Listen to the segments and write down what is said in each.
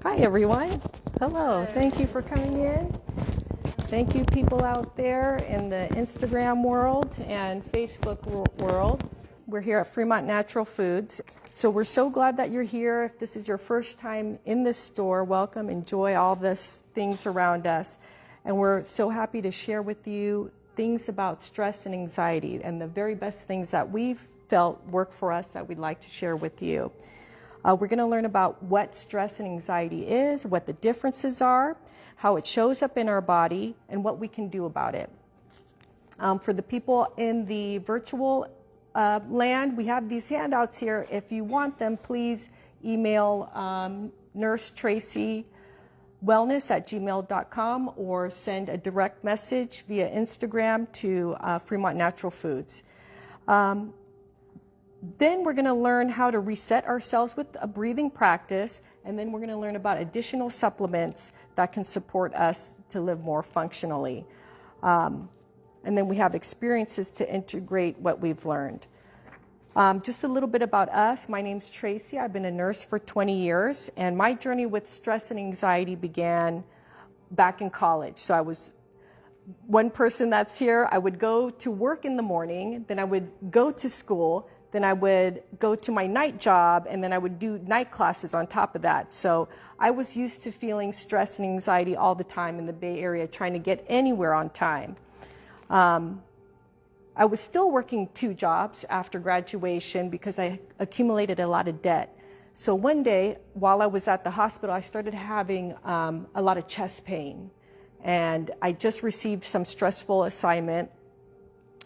Hi, everyone. Hello. Thank you for coming in. Thank you, people out there in the Instagram world and Facebook world. We're here at Fremont Natural Foods. So we're so glad that you're here. If this is your first time in this store, welcome. Enjoy all this things around us. And we're so happy to share with you things about stress and anxiety and the very best things that we've felt work for us that we'd like to share with you. We're going to learn about what stress and anxiety is, what the differences are, how it shows up in our body, and what we can do about it. For the people in the virtual land, we have these handouts here. If you want them, please email Nurse Tracy wellness@gmail.com or send a direct message via Instagram to Fremont Natural Foods. Then we're going to learn how to reset ourselves with a breathing practice, and then we're going to learn about additional supplements that can support us to live more functionally. And then we have experiences to integrate what we've learned. Just a little bit about us. My name's Tracy. I've been a nurse for 20 years, and my journey with stress and anxiety began back in college. So I was one person that's here. I would go to work in the morning, then I would go to school, then I would go to my night job, and then I would do night classes on top of that. So I was used to feeling stress and anxiety all the time in the Bay Area, trying to get anywhere on time. I was still working 2 jobs after graduation because I accumulated a lot of debt. So one day, while I was at the hospital, I started having a lot of chest pain. And I just received some stressful assignment,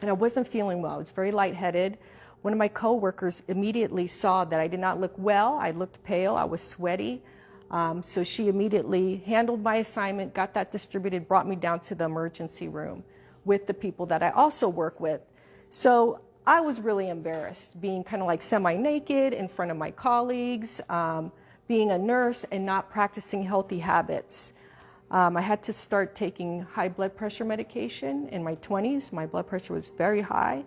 and I wasn't feeling well. I was very lightheaded. One of my coworkers immediately saw that I did not look well. I looked pale. I was sweaty. So she immediately handled my assignment, got that distributed, brought me down to the emergency room with the people that I also work with. So I was really embarrassed, being kind of like semi-naked in front of my colleagues, being a nurse and not practicing healthy habits. I had to start taking high blood pressure medication in my 20s. My blood pressure was very high.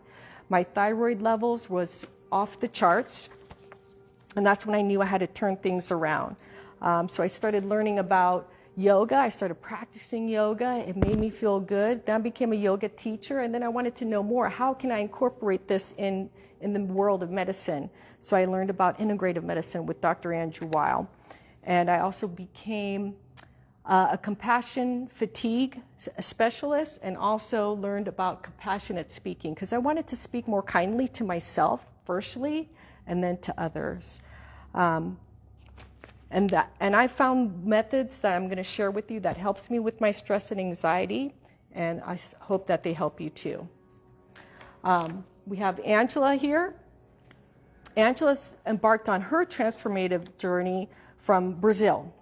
My thyroid levels was off the charts, and that's when I knew I had to turn things around. So I started learning about yoga. I started practicing yoga. It made me feel good. Then I became a yoga teacher, and then I wanted to know more. How can I incorporate this in the world of medicine? So I learned about integrative medicine with Dr. Andrew Weil. And I also became a compassion fatigue specialist, and also learned about compassionate speaking because I wanted to speak more kindly to myself firstly and then to others. And I found methods that I'm going to share with you that helps me with my stress and anxiety, and I hope that they help you too. We have Angela here. Angela's embarked on her transformative journey from Brazil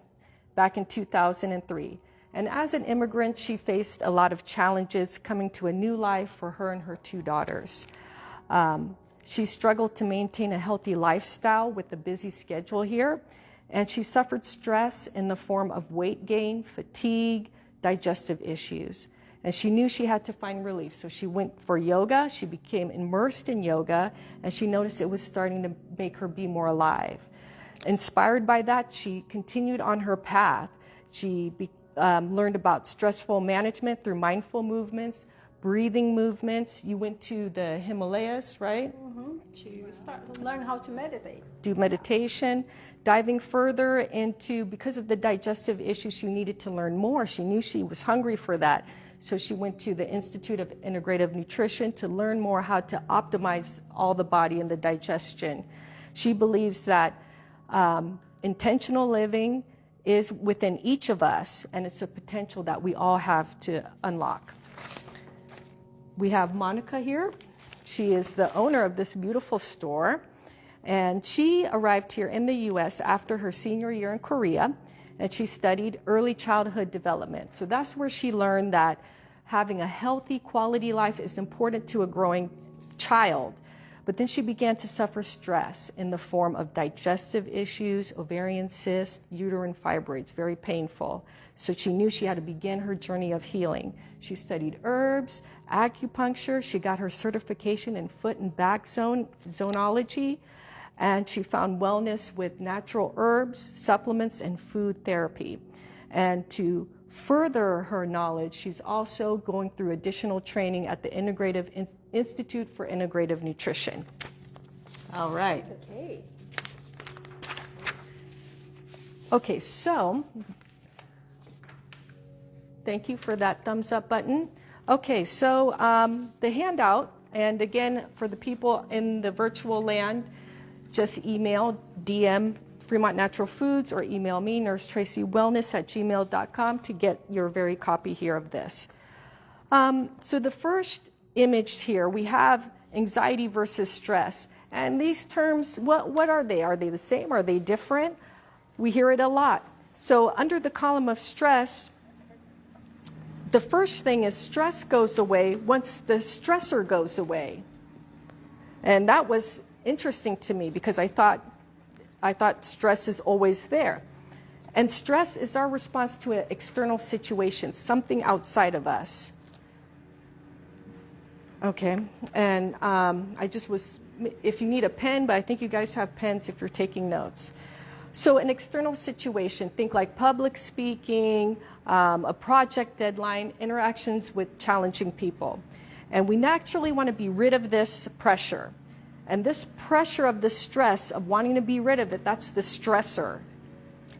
back in 2003. And as an immigrant, she faced a lot of challenges coming to a new life for her and her 2 daughters. She struggled to maintain a healthy lifestyle with the busy schedule here, and she suffered stress in the form of weight gain, fatigue, digestive issues. And she knew she had to find relief, so she went for yoga. She became immersed in yoga, and she noticed it was starting to make her be more alive. Inspired by that, she continued on her path. She learned about stressful management through mindful movements, breathing movements. You went to the Himalayas, right? To learn how to meditate. Do meditation. Diving further into, because of the digestive issues, she needed to learn more. She knew she was hungry for that. So she went to the Institute of Integrative Nutrition to learn more how to optimize all the body and the digestion. She believes that intentional living is within each of us, and it's a potential that we all have to unlock. We have Monica here. She is the owner of this beautiful store, and she arrived here in the U.S. after her senior year in Korea, and she studied early childhood development. So that's where she learned that having a healthy quality life is important to a growing child. But then she began to suffer stress in the form of digestive issues, ovarian cysts, uterine fibroids, very painful. So she knew she had to begin her journey of healing. She studied herbs, acupuncture. She got her certification in foot and back zonology. And she found wellness with natural herbs, supplements, and food therapy. And to further her knowledge, she's also going through additional training at the Institute for Integrative Nutrition. All right. Okay. Okay, so thank you for that thumbs up button. Okay, so the handout, and again, for the people in the virtual land, just email, DM Fremont Natural Foods, or email me, nursetracywellness@gmail.com, to get your very copy here of this. So the first image here, we have anxiety versus stress. And these terms, what are they? Are they the same? Are they different? We hear it a lot. So under the column of stress, the first thing is stress goes away once the stressor goes away. And that was interesting to me because I thought stress is always there. And stress is our response to an external situation, something outside of us. Okay, and I just was, if you need a pen, but I think you guys have pens if you're taking notes. So an external situation, think like public speaking, a project deadline, interactions with challenging people. And we naturally want to be rid of this pressure. And this pressure of the stress of wanting to be rid of it, that's the stressor.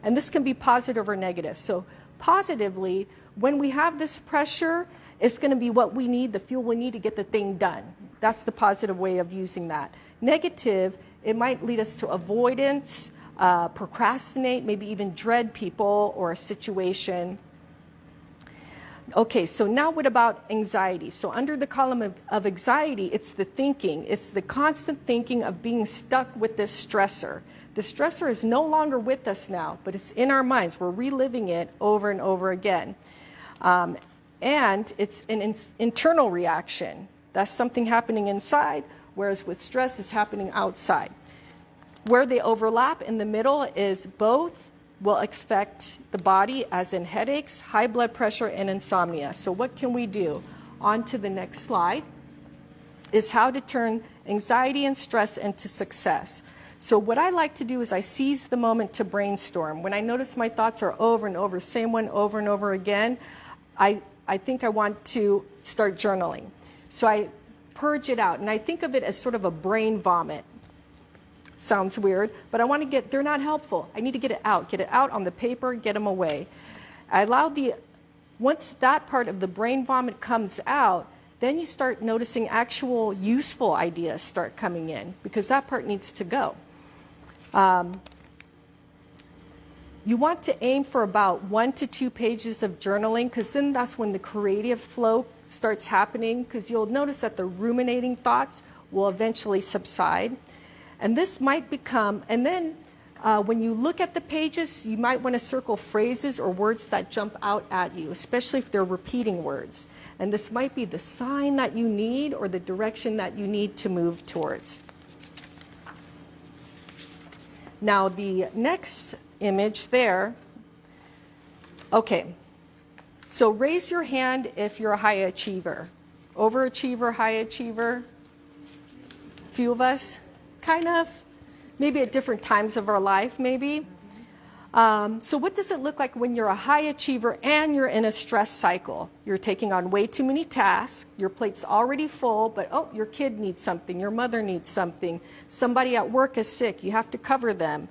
And this can be positive or negative. So positively, when we have this pressure, it's going to be what we need, the fuel we need to get the thing done. That's the positive way of using that. Negative, it might lead us to avoidance, procrastinate, maybe even dread people or a situation. Okay, so now what about anxiety? So under the column of anxiety, it's the thinking. It's the constant thinking of being stuck with this stressor. The stressor is no longer with us now, but it's in our minds. We're reliving it over and over again. And it's an internal reaction. That's something happening inside, whereas with stress, it's happening outside. Where they overlap in the middle is both will affect the body, as in headaches, high blood pressure, and insomnia. So what can we do? On to the next slide is how to turn anxiety and stress into success. So what I like to do is I seize the moment to brainstorm. When I notice my thoughts are over and over, same one over and over again, I think I want to start journaling. So I purge it out, and I think of it as sort of a brain vomit. Sounds weird, but I want to they're not helpful. I need to get it out on the paper, get them away. I allow once that part of the brain vomit comes out, then you start noticing actual useful ideas start coming in, because that part needs to go. You want to aim for about 1 to 2 pages of journaling, because then that's when the creative flow starts happening, because you'll notice that the ruminating thoughts will eventually subside. And this might become, and then when you look at the pages, you might want to circle phrases or words that jump out at you, especially if they're repeating words. And this might be the sign that you need or the direction that you need to move towards. Now the next image there, okay, so raise your hand if you're a high achiever. Overachiever, high achiever, few of us. Kind of, maybe at different times of our life, maybe. So what does it look like when you're a high achiever and you're in a stress cycle? You're taking on way too many tasks, your plate's already full, but oh, your kid needs something, your mother needs something, somebody at work is sick, you have to cover them.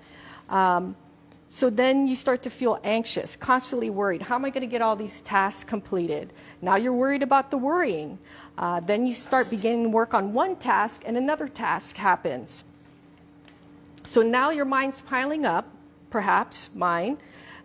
So then you start to feel anxious, constantly worried. How am I going to get all these tasks completed? Now you're worried about the worrying. Then you start beginning to work on one task and another task happens. So now your mind's piling up, perhaps mine,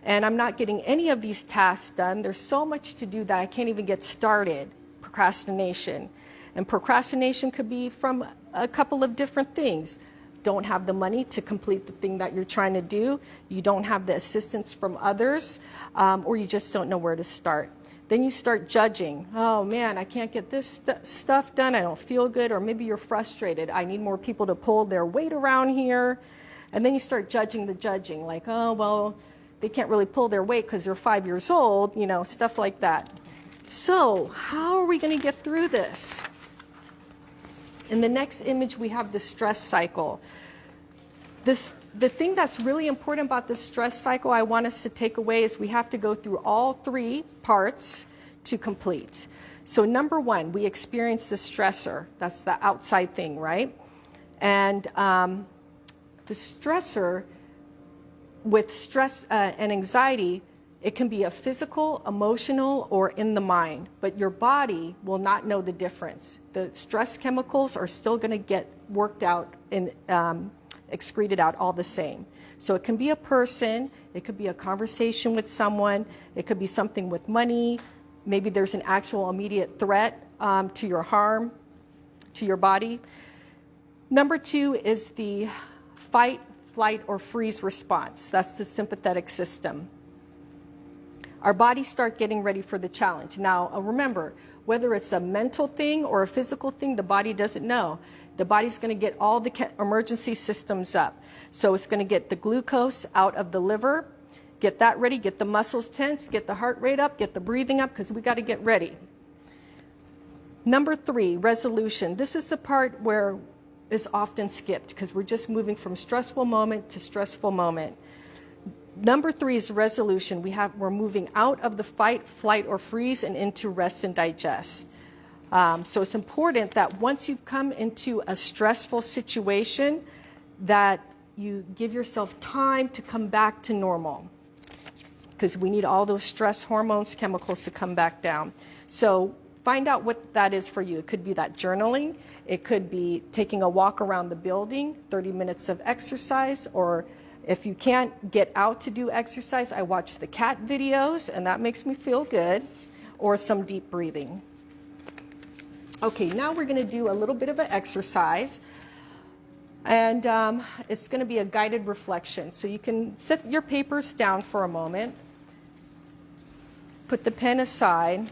and I'm not getting any of these tasks done. There's so much to do that I can't even get started. Procrastination. And procrastination could be from a couple of different things. Don't have the money to complete the thing that you're trying to do. You don't have the assistance from others, or you just don't know where to start. Then you start judging. Oh man, I can't get this stuff done. I don't feel good. Or maybe you're frustrated. I need more people to pull their weight around here. And then you start judging the judging. Like, oh, well, they can't really pull their weight because they're 5 years old, you know, stuff like that. So how are we going to get through this? In the next image, we have the stress cycle. The thing that's really important about this stress cycle I want us to take away is we have to go through all 3 parts to complete. So number 1, we experience the stressor. That's the outside thing, right? And the stressor, with stress and anxiety, it can be a physical, emotional, or in the mind, but your body will not know the difference. The stress chemicals are still going to get worked out and excreted out all the same. So it can be a person, it could be a conversation with someone, it could be something with money, maybe there's an actual immediate threat to your harm, to your body. Number 2 is the fight, flight, or freeze response. That's the sympathetic system. Our bodies start getting ready for the challenge. Now, remember, whether it's a mental thing or a physical thing, the body doesn't know. The body's going to get all the emergency systems up. So it's going to get the glucose out of the liver, get that ready, get the muscles tense, get the heart rate up, get the breathing up, because we got to get ready. Number 3, resolution. This is the part where it's often skipped because we're just moving from stressful moment to stressful moment. Number 3 is resolution. We're moving out of the fight, flight, or freeze and into rest and digest. So it's important that once you've come into a stressful situation, that you give yourself time to come back to normal, because we need all those stress hormones, chemicals to come back down. So find out what that is for you. It could be that journaling. It could be taking a walk around the building, 30 minutes of exercise, or if you can't get out to do exercise, I watch the cat videos, and that makes me feel good, or some deep breathing. Okay, now we're going to do a little bit of an exercise, and it's going to be a guided reflection. So you can set your papers down for a moment, put the pen aside,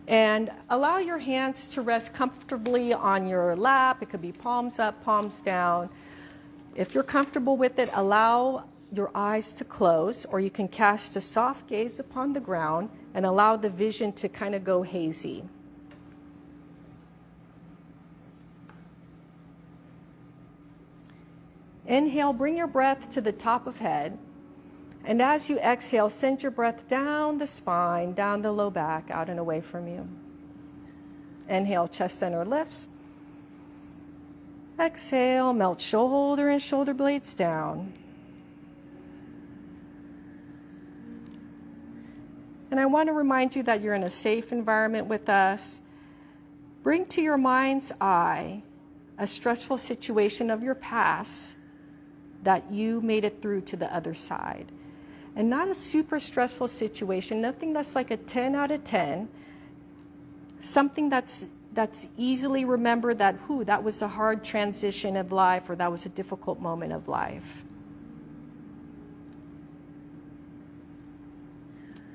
and allow your hands to rest comfortably on your lap. It could be palms up, palms down. If you're comfortable with it, allow your eyes to close, or you can cast a soft gaze upon the ground and allow the vision to kind of go hazy. Inhale, bring your breath to the top of head. And as you exhale, send your breath down the spine, down the low back, out and away from you. Inhale, chest center lifts. Exhale, melt shoulder and shoulder blades down. And I want to remind you that you're in a safe environment with us. Bring to your mind's eye a stressful situation of your past that you made it through to the other side. And not a super stressful situation, nothing that's like a 10 out of 10, something that's easily remembered, that that was a hard transition of life, or that was a difficult moment of life.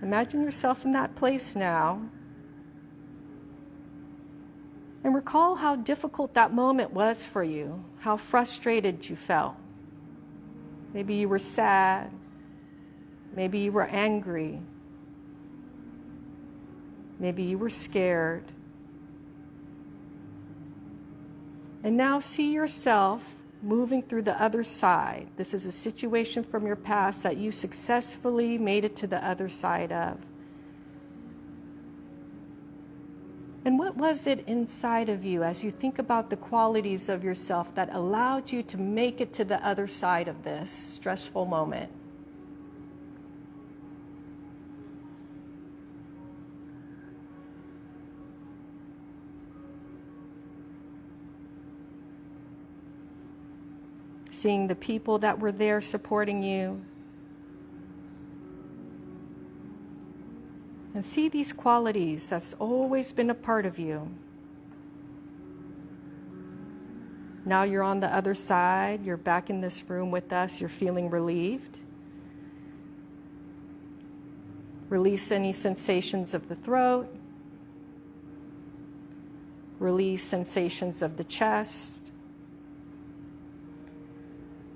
Imagine yourself in that place now, and recall how difficult that moment was for you, how frustrated you felt. Maybe you were sad. Maybe you were angry. Maybe you were scared. And now see yourself moving through the other side. This is a situation from your past that you successfully made it to the other side of. And what was it inside of you as you think about the qualities of yourself that allowed you to make it to the other side of this stressful moment? Seeing the people that were there supporting you. And see these qualities that's always been a part of you. Now you're on the other side, you're back in this room with us, you're feeling relieved. Release any sensations of the throat. Release sensations of the chest.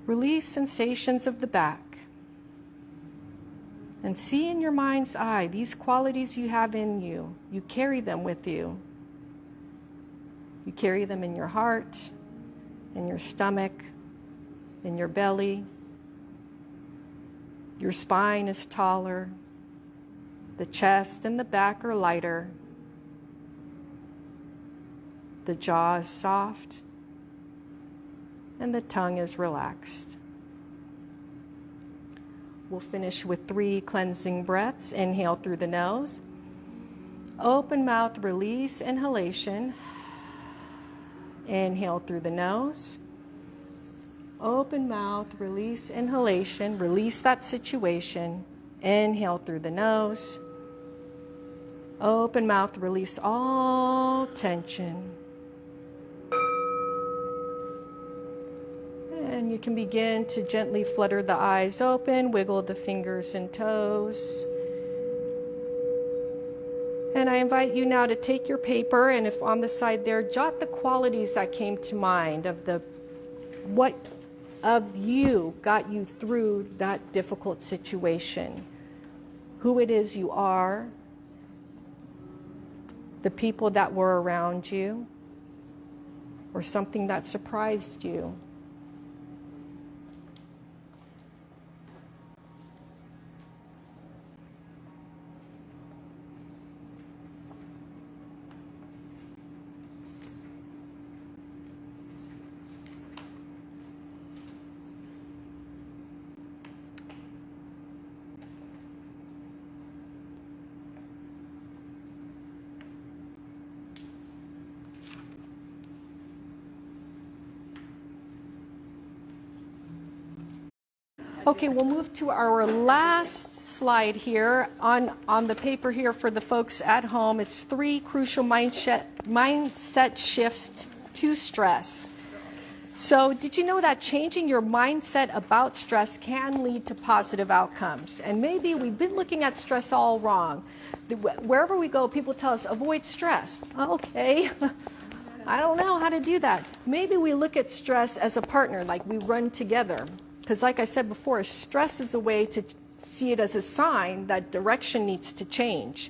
Release sensations of the back. And see in your mind's eye these qualities you have in you. You carry them with you. You carry them in your heart, in your stomach, in your belly. Your spine is taller. The chest and the back are lighter. The jaw is soft. And the tongue is relaxed. We'll finish with 3 cleansing breaths. Inhale through the nose. Open mouth, release, inhalation. Inhale through the nose. Open mouth, release, inhalation. Release that situation. Inhale through the nose. Open mouth, release all tension. And you can begin to gently flutter the eyes open, wiggle the fingers and toes. And I invite you now to take your paper, and if on the side there, jot the qualities that came to mind of what of you got you through that difficult situation. Who it is you are, the people that were around you, or something that surprised you. Okay, we'll move to our last slide here on the paper here for the folks at home. It's 3 crucial mindset shifts to stress. So did you know that changing your mindset about stress can lead to positive outcomes? And maybe we've been looking at stress all wrong. Wherever we go, people tell us, avoid stress. Okay, I don't know how to do that. Maybe we look at stress as a partner, like we run together. Because like I said before, stress is a way to see it as a sign that direction needs to change.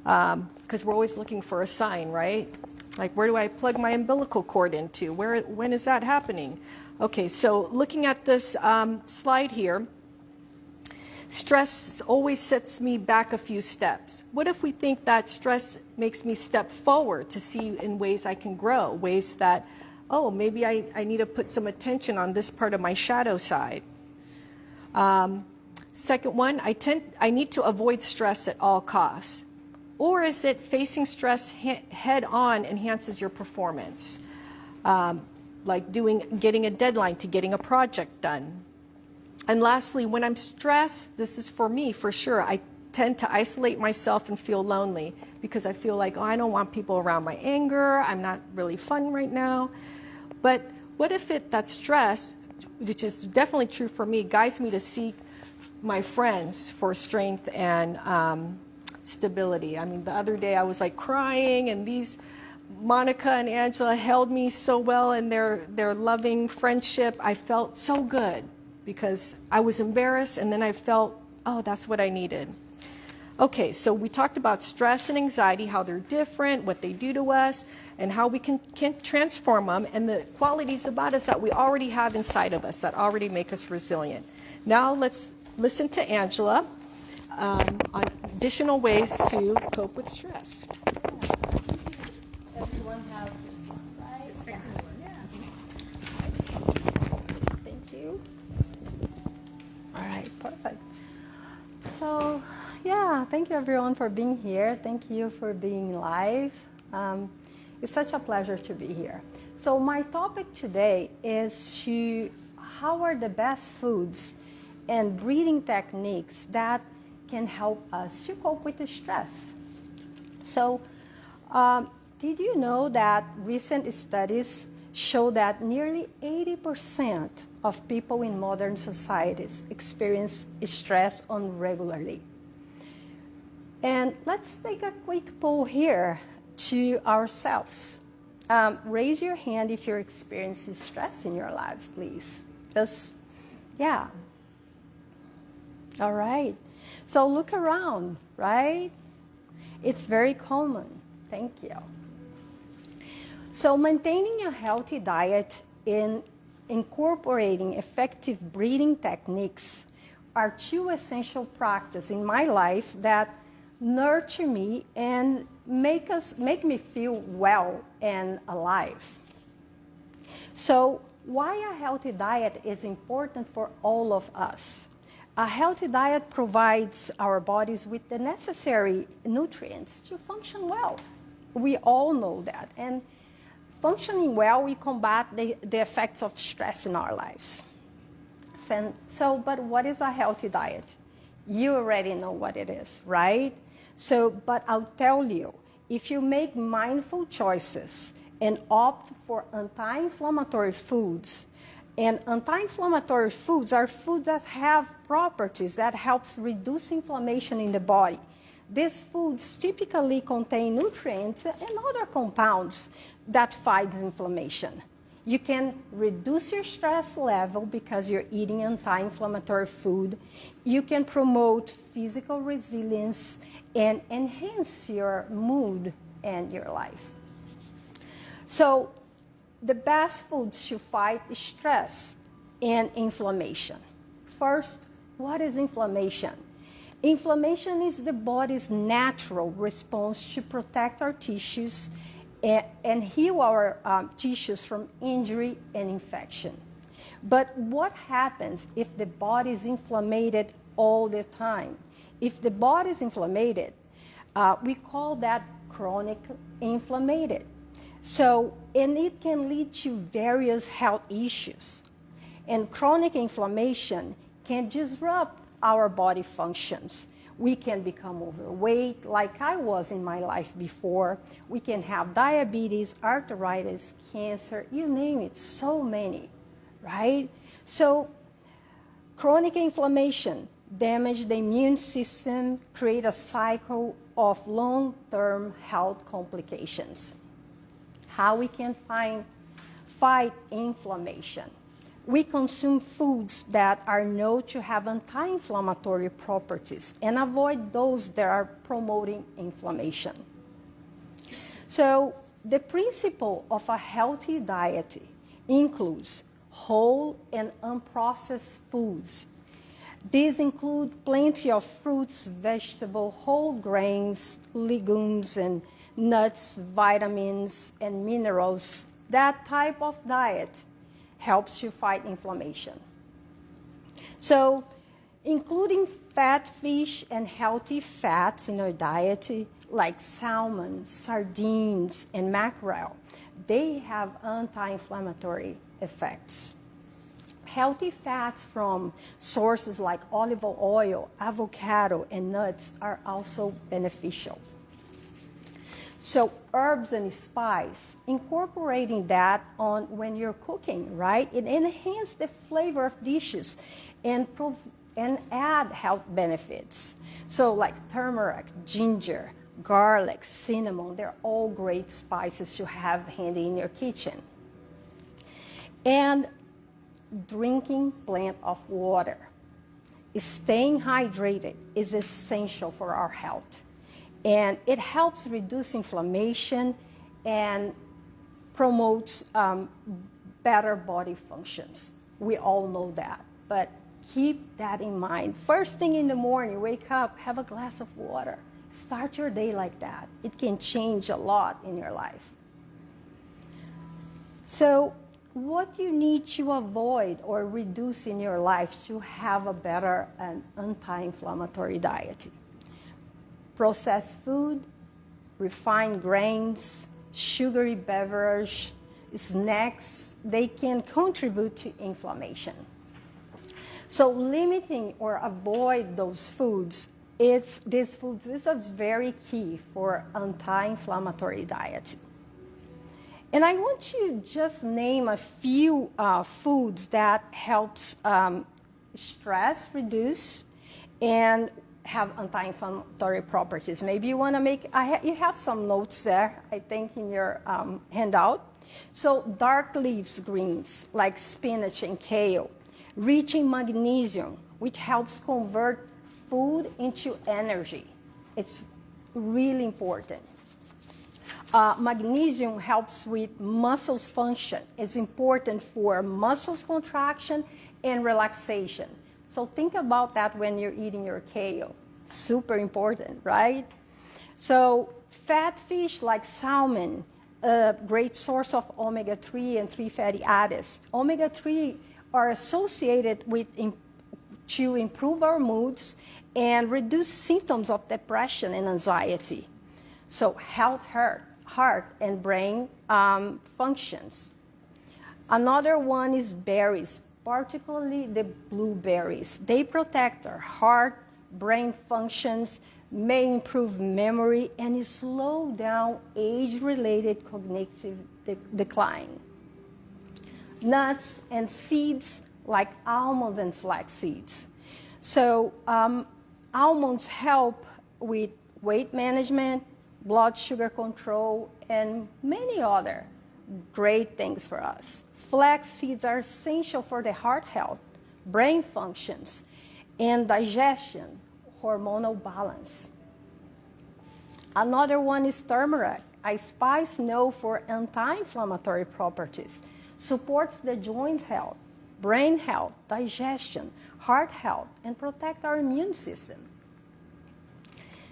Because we're always looking for a sign, right? Like, where do I plug my umbilical cord into? When is that happening? Okay, so looking at this slide here, stress always sets me back a few steps. What if we think that stress makes me step forward to see in ways I can grow, ways that, oh, maybe I need to put some attention on this part of my shadow side. Second one, I need to avoid stress at all costs. Or is it facing stress head on enhances your performance? Like getting a deadline to getting a project done. And lastly, when I'm stressed, this is for me for sure, I tend to isolate myself and feel lonely because I feel like, oh, I don't want people around my anger, I'm not really fun right now. But what if that stress, which is definitely true for me, guides me to seek my friends for strength and stability? I mean, the other day I was like crying, and Monica and Angela held me so well in their loving friendship. I felt so good because I was embarrassed, and then I felt, oh, that's what I needed. Okay, so we talked about stress and anxiety, how they're different, what they do to us, and how we can transform them, and the qualities about us that we already have inside of us that already make us resilient. Now let's listen to Angela on additional ways to cope with stress. Everyone has this one, right? The second one, yeah. Thank you. All right, perfect. So, yeah, thank you everyone for being here. Thank you for being live. It's such a pleasure to be here. So my topic today is how are the best foods and breathing techniques that can help us to cope with the stress. So did you know that recent studies show that nearly 80% of people in modern societies experience stress regularly? And let's take a quick poll here to ourselves. Raise your hand if you're experiencing stress in your life, please. Yeah. All right. So look around, right? It's very common. Thank you. So maintaining a healthy diet in incorporating effective breathing techniques are two essential practices in my life that nurture me and make me feel well and alive. So why a healthy diet is important for all of us? A healthy diet provides our bodies with the necessary nutrients to function well. We all know that. And functioning well, we combat the effects of stress in our lives. But what is a healthy diet? You already know what it is, right? But I'll tell you, if you make mindful choices and opt for anti-inflammatory foods, and anti-inflammatory foods are foods that have properties that helps reduce inflammation in the body. These foods typically contain nutrients and other compounds that fight inflammation. You can reduce your stress level because you're eating anti-inflammatory food. You can promote physical resilience and enhance your mood and your life. So the best foods to fight stress and inflammation. First, what is inflammation? Inflammation is the body's natural response to protect our tissues and heal our tissues from injury and infection. But what happens if the body is inflamed all the time? If the body is inflamed, we call that chronic inflamed. And it can lead to various health issues. And chronic inflammation can disrupt our body functions. We can become overweight, like I was in my life before. We can have diabetes, arthritis, cancer, you name it, so many, right? So chronic inflammation damage the immune system, create a cycle of long-term health complications. How we can fight inflammation? We consume foods that are known to have anti-inflammatory properties and avoid those that are promoting inflammation. So the principle of a healthy diet includes whole and unprocessed foods. These include plenty of fruits, vegetables, whole grains, legumes, and nuts, vitamins, and minerals. That type of diet helps you fight inflammation. So, including fat fish and healthy fats in your diet, like salmon, sardines, and mackerel, they have anti-inflammatory effects. Healthy fats from sources like olive oil, avocado, and nuts are also beneficial. So herbs and spice, incorporating that on when you're cooking, right? It enhances the flavor of dishes and add health benefits. So like turmeric, ginger, garlic, cinnamon, they're all great spices to have handy in your kitchen. And drinking plenty of water. Staying hydrated is essential for our health. And it helps reduce inflammation and promotes better body functions. We all know that, but keep that in mind. First thing in the morning, wake up, have a glass of water. Start your day like that. It can change a lot in your life. So what you need to avoid or reduce in your life to have a better and anti-inflammatory diet? Processed food, refined grains, sugary beverage, snacks, they can contribute to inflammation. So limiting or avoid those foods, these foods is very key for anti-inflammatory diet. And I want to just name a few foods that helps stress reduce and have anti-inflammatory properties. Maybe you want to you have some notes there, I think, in your handout. So dark leaves greens like spinach and kale, rich in magnesium, which helps convert food into energy. It's really important. Magnesium helps with muscles function. It's important for muscles contraction and relaxation. So think about that when you're eating your kale. Super important, right? So fat fish like salmon, a great source of omega-3 and 3 fatty acids. Omega-3 are associated with to improve our moods and reduce symptoms of depression and anxiety. So health, heart and brain functions. Another one is berries, particularly the blueberries. They protect our heart, brain functions, may improve memory, and slow down age-related cognitive decline. Nuts and seeds like almonds and flax seeds. So almonds help with weight management, blood sugar control, and many other great things for us. Flax seeds are essential for the heart health, brain functions, and digestion, hormonal balance. Another one is turmeric, a spice known for anti-inflammatory properties, supports the joint health, brain health, digestion, heart health, and protect our immune system.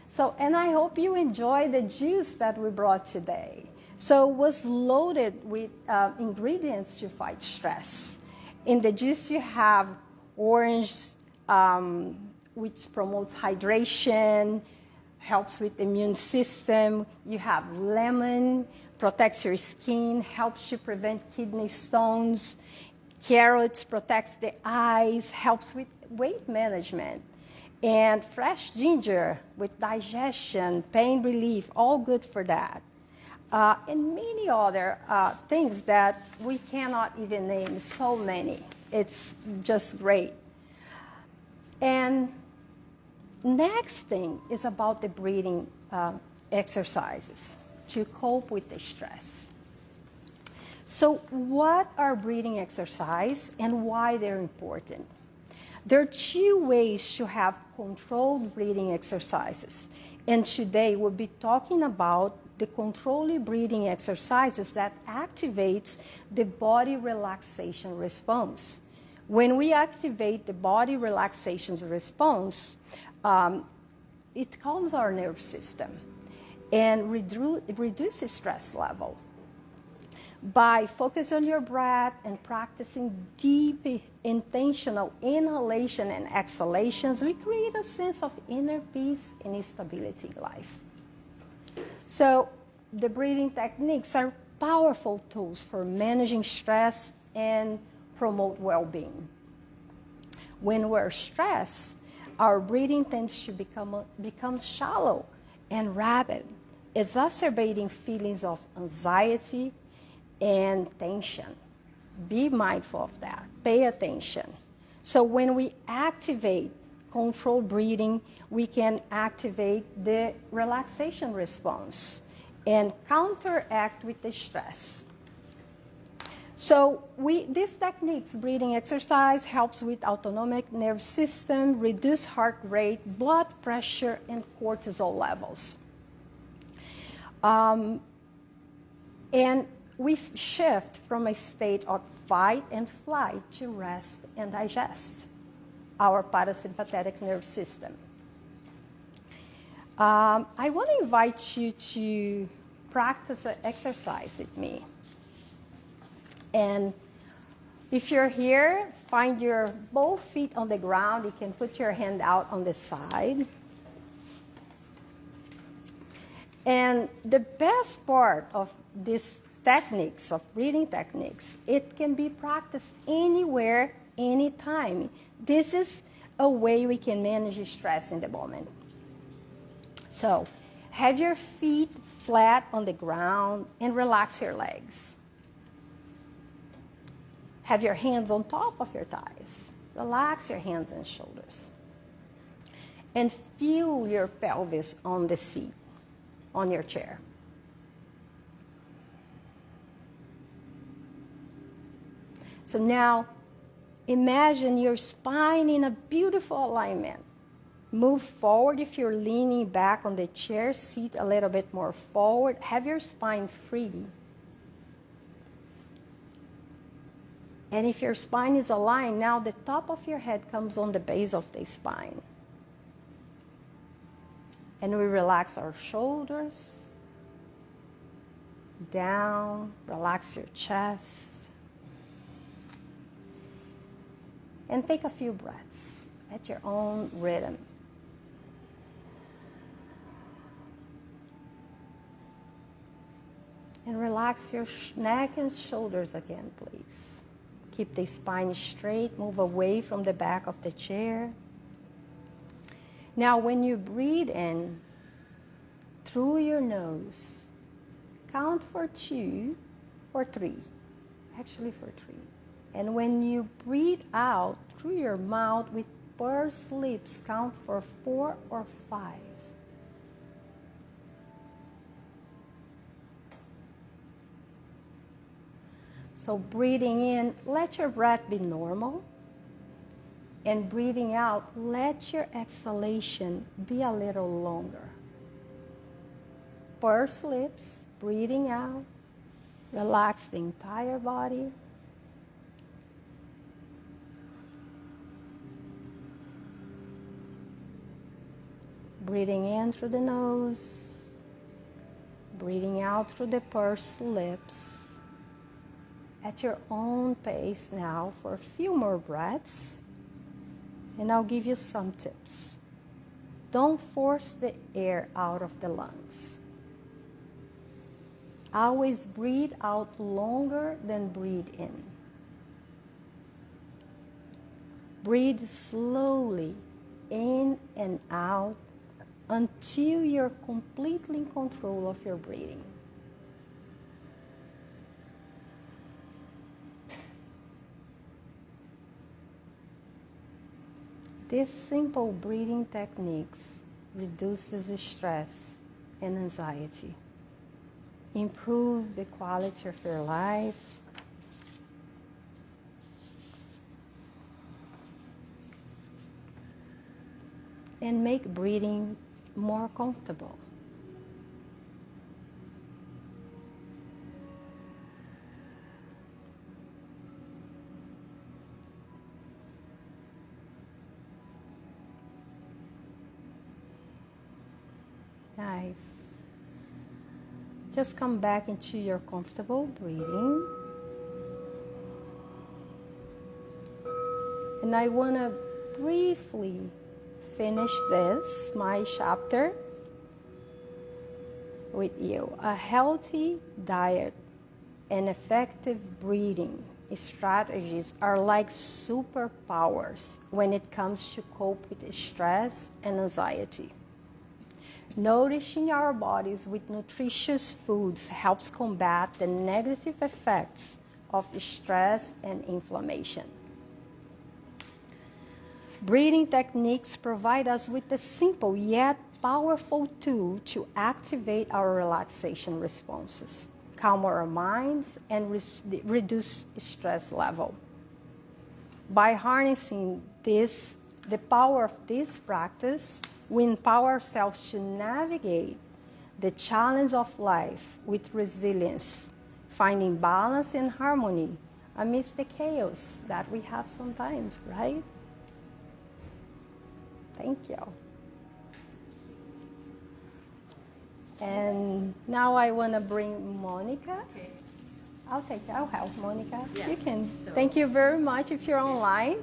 So, and I hope you enjoy the juice that we brought today. So it was loaded with ingredients to fight stress. In the juice you have orange, which promotes hydration, helps with the immune system. You have lemon, protects your skin, helps you prevent kidney stones. Carrots protects the eyes, helps with weight management. And fresh ginger with digestion, pain relief, all good for that. And many other things that we cannot even name, so many. It's just great. And next thing is about the breathing exercises to cope with the stress. So what are breathing exercises and why they're important? There are two ways to have controlled breathing exercises. And today we'll be talking about the controlled breathing exercises that activates the body relaxation response. When we activate the body relaxation response, it calms our nervous system and reduces stress level. By focusing on your breath and practicing deep, intentional inhalation and exhalations, we create a sense of inner peace and stability in life. So the breathing techniques are powerful tools for managing stress and promote well-being. When we're stressed, our breathing tends to become shallow and rapid, exacerbating feelings of anxiety and tension. Be mindful of that. Pay attention. So when we activate controlled breathing, we can activate the relaxation response and counteract with the stress. So these techniques, breathing exercise, helps with autonomic nervous system, reduce heart rate, blood pressure, and cortisol levels. And we shift from a state of fight and flight to rest and digest, our parasympathetic nervous system. I want to invite you to practice an exercise with me. And if you're here, find your both feet on the ground. You can put your hand out on the side. And the best part of these techniques, of breathing techniques, it can be practiced anywhere, anytime. This is a way we can manage stress in the moment. So, have your feet flat on the ground and relax your legs. Have your hands on top of your thighs. Relax your hands and shoulders. And feel your pelvis on the seat, on your chair. So now, imagine your spine in a beautiful alignment. Move forward if you're leaning back on the chair. Sit a little bit more forward. Have your spine free. And if your spine is aligned, now the top of your head comes on the base of the spine. And we relax our shoulders. Down. Relax your chest. And take a few breaths at your own rhythm. And relax your neck and shoulders again, please. Keep the spine straight. Move away from the back of the chair. Now, when you breathe in through your nose, count for 2 or 3. Actually, for 3. And when you breathe out through your mouth with pursed lips, count for 4 or 5. So breathing in, let your breath be normal. And breathing out, let your exhalation be a little longer. Pursed lips, breathing out. Relax the entire body. Breathing in through the nose. Breathing out through the pursed lips. At your own pace now for a few more breaths. And I'll give you some tips. Don't force the air out of the lungs. Always breathe out longer than breathe in. Breathe slowly in and out until you're completely in control of your breathing. These simple breathing techniques reduces stress and anxiety, improve the quality of your life, and make breathing more comfortable. Nice. Just come back into your comfortable breathing. And I want to briefly finish this, my chapter, with you. A healthy diet and effective breathing strategies are like superpowers when it comes to cope with stress and anxiety. Nourishing our bodies with nutritious foods helps combat the negative effects of stress and inflammation. Breathing techniques provide us with a simple yet powerful tool to activate our relaxation responses, calm our minds, and reduce stress level. By harnessing the power of this practice, we empower ourselves to navigate the challenge of life with resilience, finding balance and harmony amidst the chaos that we have sometimes, right? Thank you. And now I want to bring Monica. Okay. I'll help Monica. Yeah. You can. So- Thank you very much if you're online.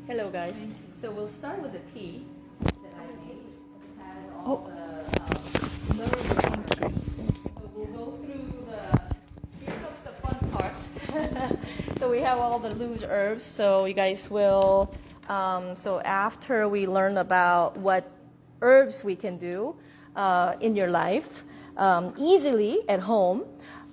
Hello, guys. So we'll start with the tea that I made. It has all the nerve remedies. So we'll go through here comes the fun part. So we have all the loose herbs. So you guys will, so after we learn about what herbs we can do in your life easily at home,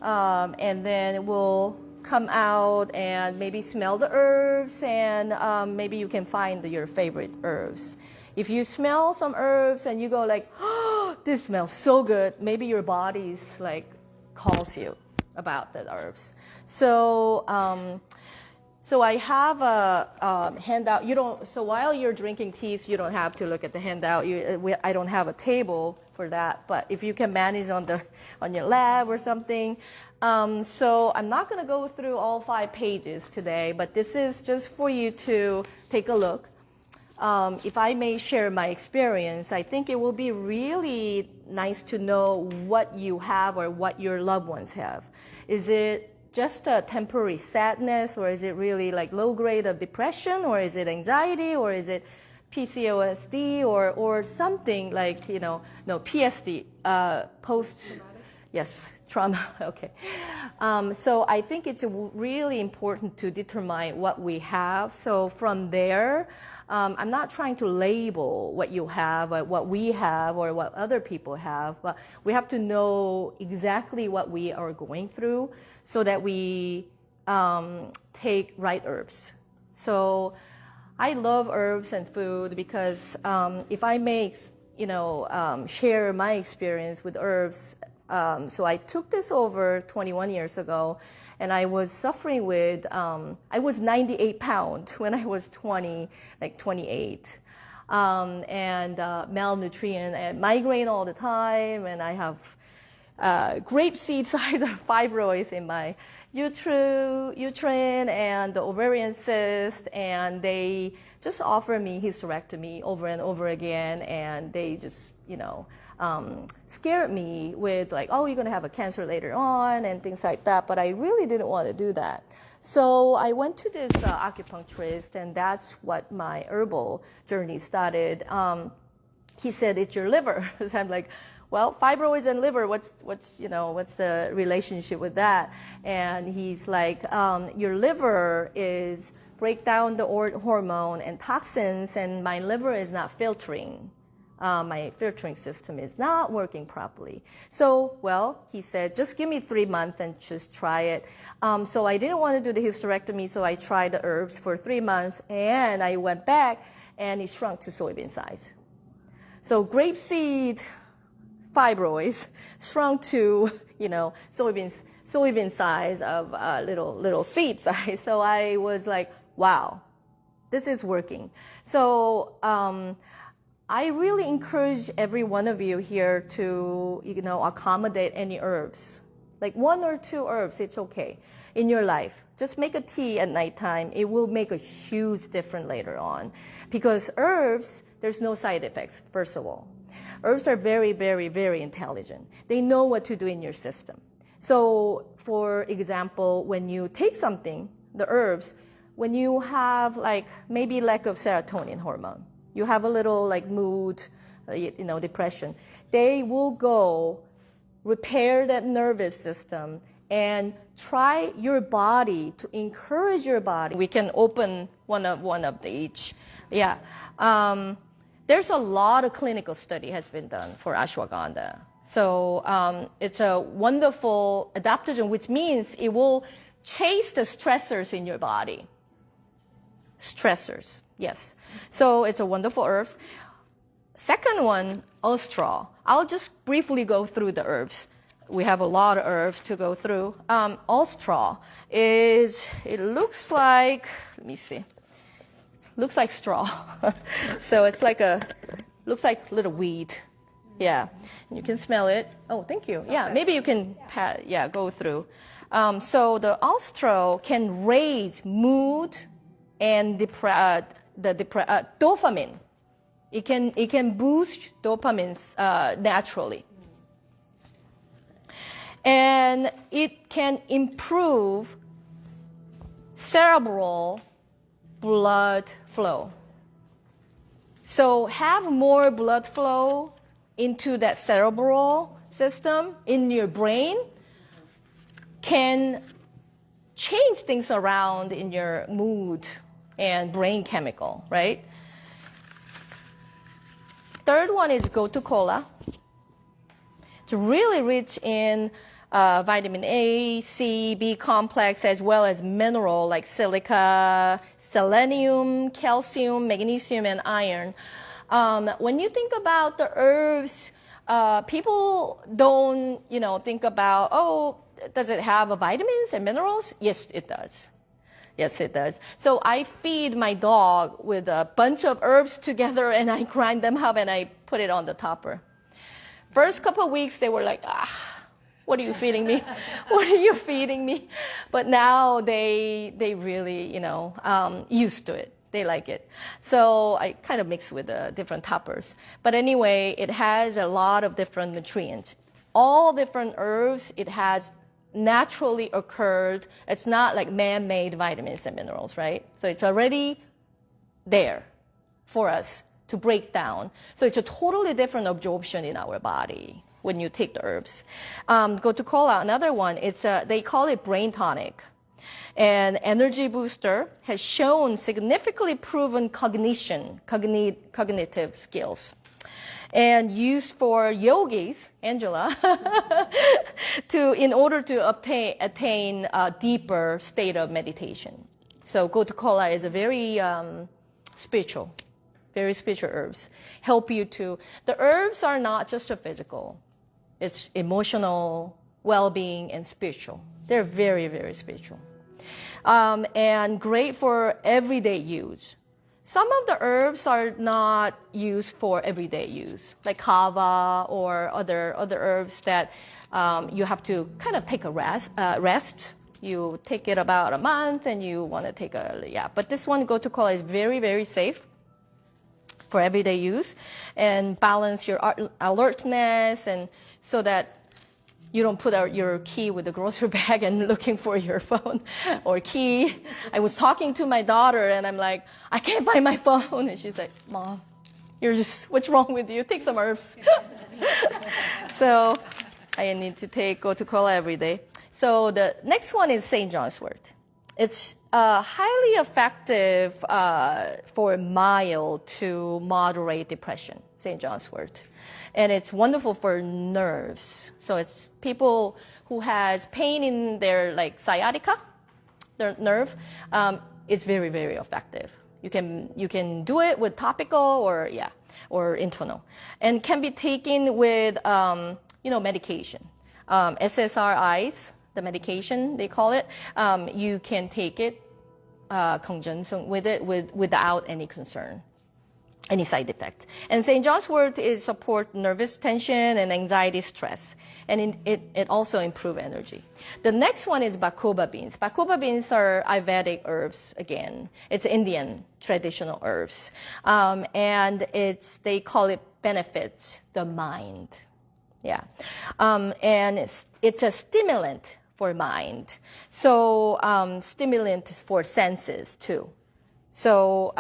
and then we'll come out and maybe smell the herbs, and maybe you can find your favorite herbs. If you smell some herbs and you go like, oh, this smells so good, maybe your body's like calls you about the herbs. So So I have a handout. You don't. So while you're drinking teas, you don't have to look at the handout. I don't have a table for that. But if you can manage on your lab or something. So I'm not going to go through all 5 pages today, but this is just for you to take a look. If I may share my experience, I think it will be really nice to know what you have or what your loved ones have. Is it just a temporary sadness, or is it really like low grade of depression, or is it anxiety, or is it PCOSD, or something like, PSD, post, yes, trauma, okay. So I think it's really important to determine what we have. So from there, I'm not trying to label what you have, or what we have, or what other people have, but we have to know exactly what we are going through so that we take right herbs. So I love herbs and food because if I may, share my experience with herbs. So I took this over 21 years ago, and I was suffering with, I was 98 pounds when I was 28, and malnutrition and migraine all the time, and I have grapeseed-sized fibroids in my uterine and the ovarian cyst, and they just offer me hysterectomy over and over again, and they just, scared me with like, oh, you're going to have a cancer later on and things like that, but I really didn't want to do that. So I went to this acupuncturist, and that's what my herbal journey started. He said, it's your liver. So I'm like, well, fibroids and liver, what's the relationship with that? And he's like, your liver is break down the hormone and toxins, and my liver is not filtering. My filtering system is not working properly. So, well, he said, just give me 3 months and just try it. So I didn't want to do the hysterectomy, so I tried the herbs for 3 months, and I went back, and it shrunk to soybean size. So grapeseed fibroids shrunk to, soybean size of little seed size. So I was like, wow, this is working. So I really encourage every one of you here to, accommodate any herbs. Like 1 or 2 herbs, it's okay in your life. Just make a tea at nighttime. It will make a huge difference later on. Because herbs, there's no side effects, first of all. Herbs are very, very, very intelligent. They know what to do in your system. So, for example, when you take something, the herbs, when you have maybe lack of serotonin hormone, you have a little mood, depression, they will go repair that nervous system and try your body to encourage your body. We can open one of each. Yeah. There's a lot of clinical study has been done for ashwagandha. So it's a wonderful adaptogen, which means it will chase the stressors in your body. Stressors, yes. So it's a wonderful herb. Second one, ostral. I'll just briefly go through the herbs. We have a lot of herbs to go through. Ostral it looks like, let me see. Looks like straw. So it's looks like little weed. Yeah. And you can smell it. Oh, thank you. Yeah, maybe you can go through. So the ostral can raise mood and dopamine. It can boost dopamine naturally. And it can improve cerebral blood flow. So have more blood flow into that cerebral system in your brain can change things around in your mood and brain chemical, right? Third one is gotu kola. It's really rich in vitamin A, C, B complex, as well as mineral like silica, selenium, calcium, magnesium, and iron. When you think about the herbs, people don't, think about, oh, does it have vitamins and minerals? Yes, it does. Yes, it does. So I feed my dog with a bunch of herbs together, and I grind them up and I put it on the topper. First couple of weeks, they were like, what are you feeding me? What are you feeding me? But now they really, used to it. They like it. So I kind of mix with the different toppers. But anyway, it has a lot of different nutrients. All different herbs, it has naturally occurred. It's not like man-made vitamins and minerals, right? So it's already there for us to break down. So it's a totally different absorption in our body when you take the herbs. Gotu-kola, another one, they call it brain tonic. And energy booster has shown significantly proven cognitive skills. And used for yogis, Angela, in order to attain a deeper state of meditation. So Gotu-kola is a very spiritual herbs. Help you to, the herbs are not just a physical. It's emotional, well-being, and spiritual. They're very, very spiritual. And great for everyday use. Some of the herbs are not used for everyday use, like kava or other herbs that you have to kind of take a rest. You take it about a month and you want to take but this one, Gotu-kola, is very, very safe for everyday use and balance your alertness, and so that you don't put out your key with the grocery bag and looking for your phone or key. I was talking to my daughter and I'm like, I can't find my phone. And she's like, Mom, what's wrong with you? Take some herbs. So I need to take Gotu-kola every day. So the next one is St. John's wort. It's highly effective for mild to moderate depression, St. John's wort. And it's wonderful for nerves. So it's people who has pain in their sciatica, their nerve. It's very, very effective. You can do it with topical or internal, and can be taken with medication. SSRIs, the medication they call it. You can take it conjunction with it without any concern, any side effect. And St. John's wort is support nervous tension and anxiety, stress, and it also improve energy. The next one is bacoba beans. Bacoba beans are Ayurvedic herbs again. It's Indian traditional herbs, and they call it benefits the mind. Yeah, and it's a stimulant for mind. So stimulant for senses too. So,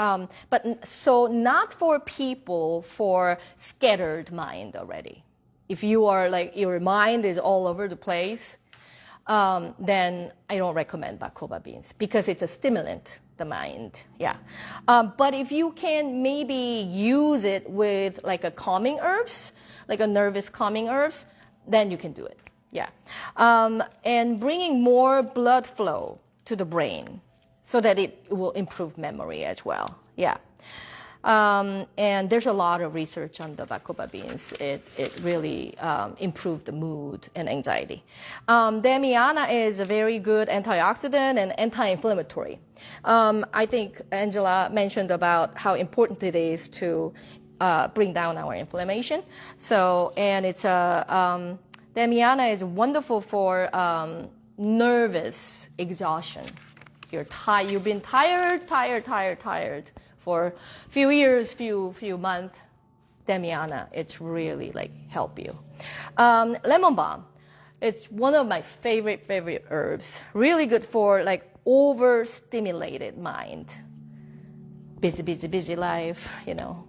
so not for people for scattered mind already. If you are your mind is all over the place, then I don't recommend bacoba beans because it's a stimulant, the mind. Yeah. But if you can maybe use it with a calming herbs, like a nervous calming herbs, then you can do it. Yeah. And bringing more blood flow to the brain, so that it will improve memory as well. Yeah. And there's a lot of research on the bacoba beans. It really improved the mood and anxiety. Damiana is a very good antioxidant and anti-inflammatory. I think Angela mentioned about how important it is to bring down our inflammation. So, and it's Damiana is wonderful for nervous exhaustion. You've been tired for a few years, few months. Damiana, it's really help you. Lemon balm, it's one of my favorite herbs. Really good for overstimulated mind. Busy life,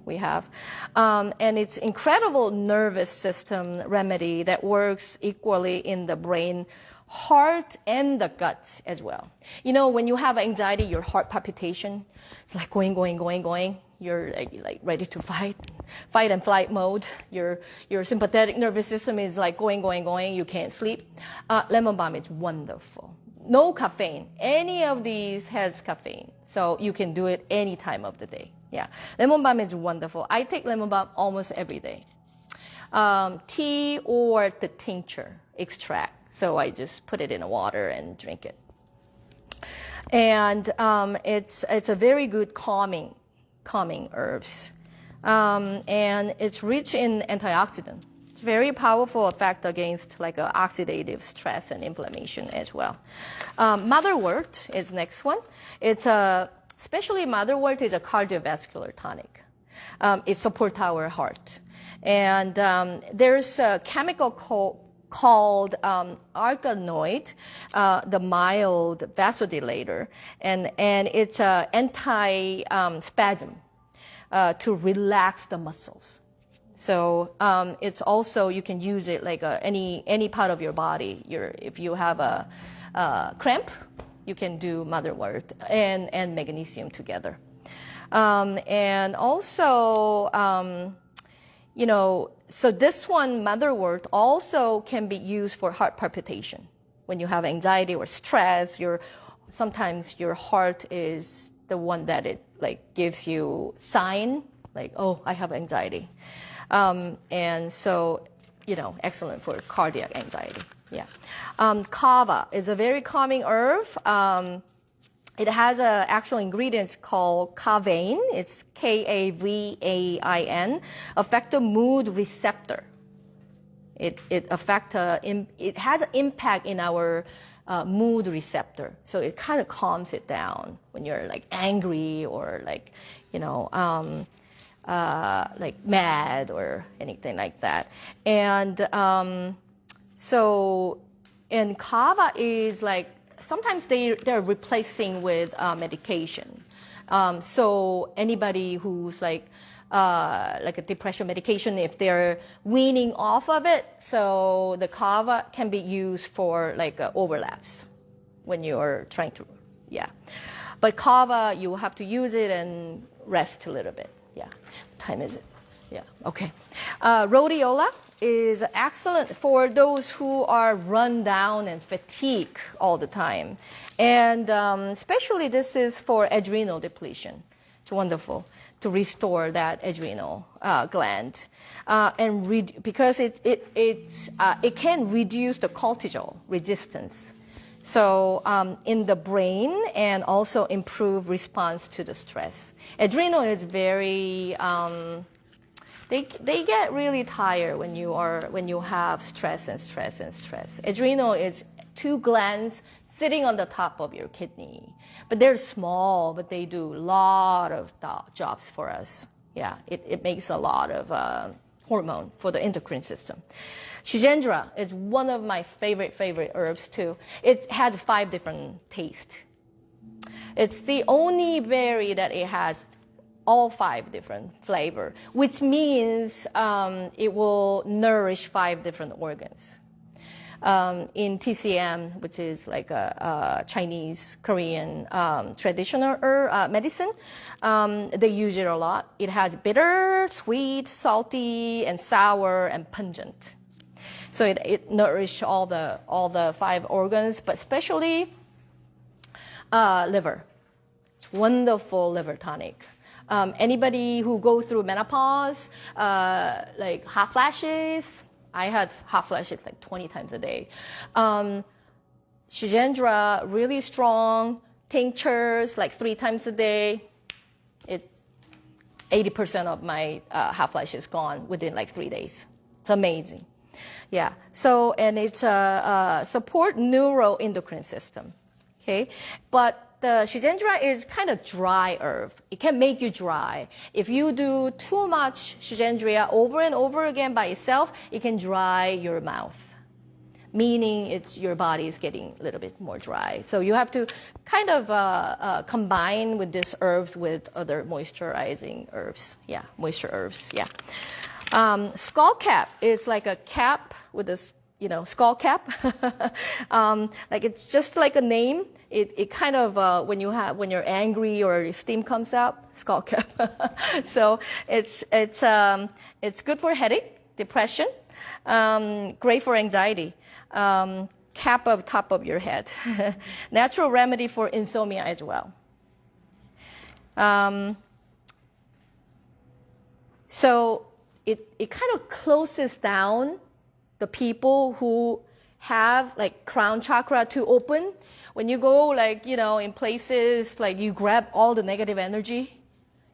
we have. And it's incredible nervous system remedy that works equally in the brain, heart, and the guts as well. When you have anxiety, your heart palpitation, it's going. You're ready to fight and flight mode. Your sympathetic nervous system is going. You can't sleep. Lemon balm is wonderful. No caffeine. Any of these has caffeine, so you can do it any time of the day. Yeah, lemon balm is wonderful. I take lemon balm almost every day. Tea or the tincture extract. So I just put it in the water and drink it. And it's a very good calming herbs. And it's rich in antioxidant. It's very powerful effect against like oxidative stress and inflammation as well. Motherwort is next one. It's especially motherwort is a cardiovascular tonic. It supports our heart. And there's a chemical called arachidonic, the mild vasodilator, and it's an anti-spasm to relax the muscles. So it's also, you can use it like any part of your body. If you have a cramp, you can do motherwort and magnesium together. And also, you know, so this one, motherwort, also can be used for heart palpitation. When you have anxiety or stress, sometimes your heart is the one that it like gives you sign, like, oh, I have anxiety. And so, you know, excellent for cardiac anxiety. Yeah. Kava is a very calming herb. It has an actual ingredients called kavain. It's Kavain, affects mood receptor. It has an impact in our mood receptor. So it kind of calms it down when you're like angry or like, you know, like mad or anything like that. And and kava is like, sometimes they're replacing with medication. So anybody who's like a depression medication, if they're weaning off of it, so the kava can be used for like overlaps when you are trying to, yeah. But kava, you have to use it and rest a little bit. Yeah. What time is it? Yeah. Okay. Rhodiola is excellent for those who are run down and fatigued all the time. And especially this is for adrenal depletion. It's wonderful to restore that adrenal gland. Because it can reduce the cortisol resistance. So in the brain, and also improve response to the stress. Adrenal is very, they get really tired when you have stress. Adrenal is two glands sitting on the top of your kidney. But they're small, but they do a lot of jobs for us. Yeah, it makes a lot of hormone for the endocrine system. Shigandra is one of my favorite herbs too. It has 5 different tastes. It's the only berry that it has all 5 different flavor, which means it will nourish 5 different organs. In TCM, which is like a Chinese, Korean traditional medicine, they use it a lot. It has bitter, sweet, salty, and sour, and pungent. So it nourishes all the 5 organs, but especially liver. It's wonderful liver tonic. Anybody who go through menopause, like hot flashes, I had hot flashes like 20 times a day. Shigandra, really strong. Tinctures, like 3 times a day. 80% of my hot flashes gone within like 3 days. It's amazing. Yeah. So, and it's support neuroendocrine system. Okay. But the Shigandra is kind of dry herb. It can make you dry. If you do too much Shigandra over and over again by itself, it can dry your mouth, meaning your body is getting a little bit more dry. So you have to kind of combine with these herbs with other moisturizing herbs. Yeah, moisture herbs. Yeah. Skull cap is like a cap with a skull cap. Like it's just like a name. It kind of when you're angry or steam comes out, skull cap. So it's good for headache, depression, great for anxiety. Cap up top of your head. Natural remedy for insomnia as well. So it kind of closes down the people who have like crown chakra to open. When you go like, you know, in places like you grab all the negative energy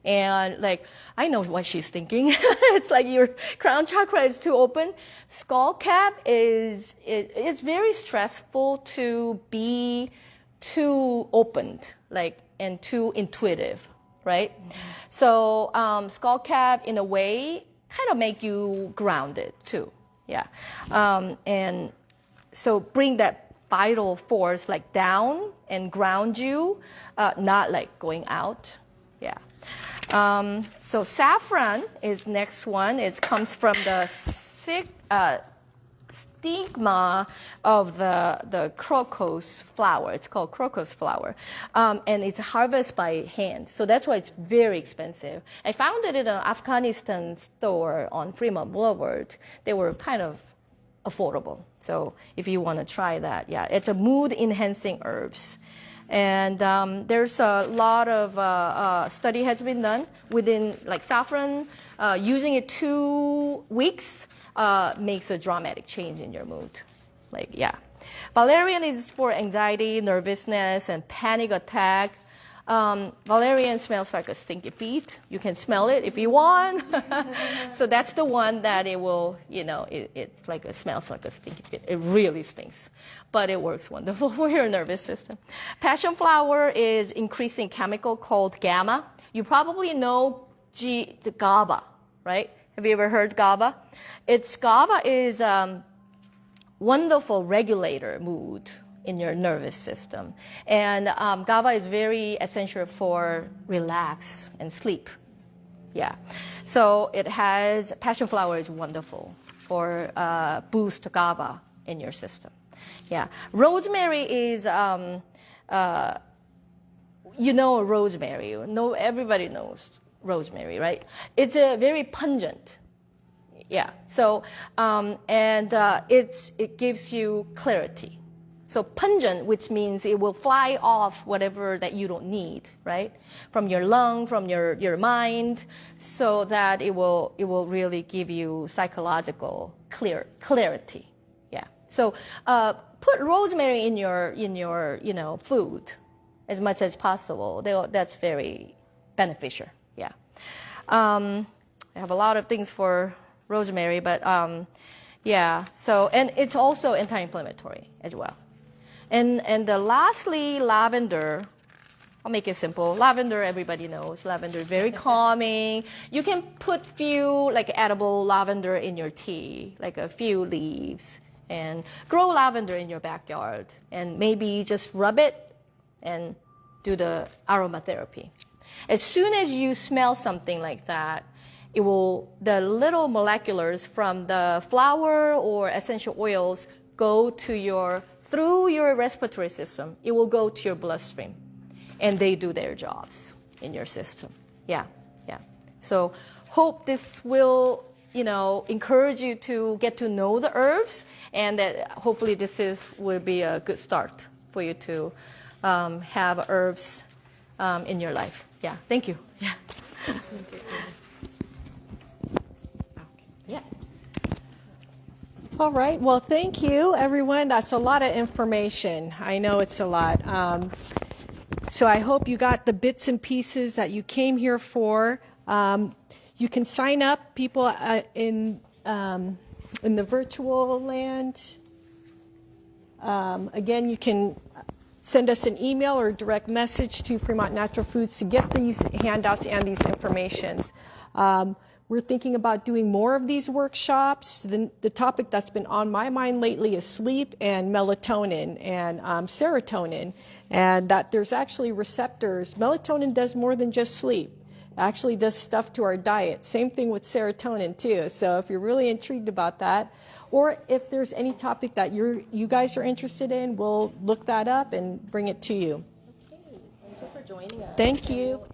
and like, I know what she's thinking. It's like your crown chakra is too open. Skull cap it's very stressful to be too opened, like, and too intuitive, right? So skull cap in a way kind of make you grounded too. Yeah. And so bring that vital force like down and ground you, not like going out. Yeah. So saffron is next one. It comes from the stigma of the crocus flower. It's called crocus flower. And it's harvested by hand. So that's why it's very expensive. I found it in an Afghanistan store on Fremont Boulevard. They were kind of affordable. So if you want to try that, yeah, it's a mood-enhancing herbs. And there's a lot of study has been done within like saffron. Using it 2 weeks makes a dramatic change in your mood. Like, yeah. Valerian is for anxiety, nervousness, and panic attack. Valerian smells like a stinky feet. You can smell it if you want. So that's the one that it will, you know, it's like it smells like a stinky feet. It really stinks, but it works wonderful for your nervous system. Passion flower is increasing chemical called gamma. You probably know the GABA, right? Have you ever heard GABA? GABA is wonderful regulator mood in your nervous system. And GABA is very essential for relax and sleep. Yeah. So it has, passion flower is wonderful for boost GABA in your system. Yeah. Rosemary is, you know rosemary. No, everybody knows rosemary, right? It's a very pungent. Yeah. So, it gives you clarity. So pungent, which means it will fly off whatever that you don't need, right? From your lung, from your mind, so that it will really give you psychological clarity. Yeah. So put rosemary in your you know food as much as possible. That's very beneficial. Yeah. I have a lot of things for rosemary, but yeah. So and it's also anti-inflammatory as well. And lastly, lavender. I'll make it simple. Lavender, everybody knows. Lavender, very calming. You can put few like edible lavender in your tea, like a few leaves, and grow lavender in your backyard, and maybe just rub it and do the aromatherapy. As soon as you smell something like that, the little molecules from the flower or essential oils go to through your respiratory system. It will go to your bloodstream, and they do their jobs in your system. Yeah, yeah. So hope this will, you know, encourage you to get to know the herbs, and that hopefully will be a good start for you to have herbs in your life. Yeah, thank you. Yeah. Yeah. All right. Well, thank you, everyone. That's a lot of information. I know it's a lot. So I hope you got the bits and pieces that you came here for. You can sign up, people in the virtual land. Again, you can send us an email or direct message to Fremont Natural Foods to get these handouts and these informations. We're thinking about doing more of these workshops. The topic that's been on my mind lately is sleep and melatonin and serotonin, and that there's actually receptors. Melatonin does more than just sleep. It actually does stuff to our diet. Same thing with serotonin too. So if you're really intrigued about that, or if there's any topic that you guys are interested in, we'll look that up and bring it to you. Okay. Thank you for joining us. Thank you.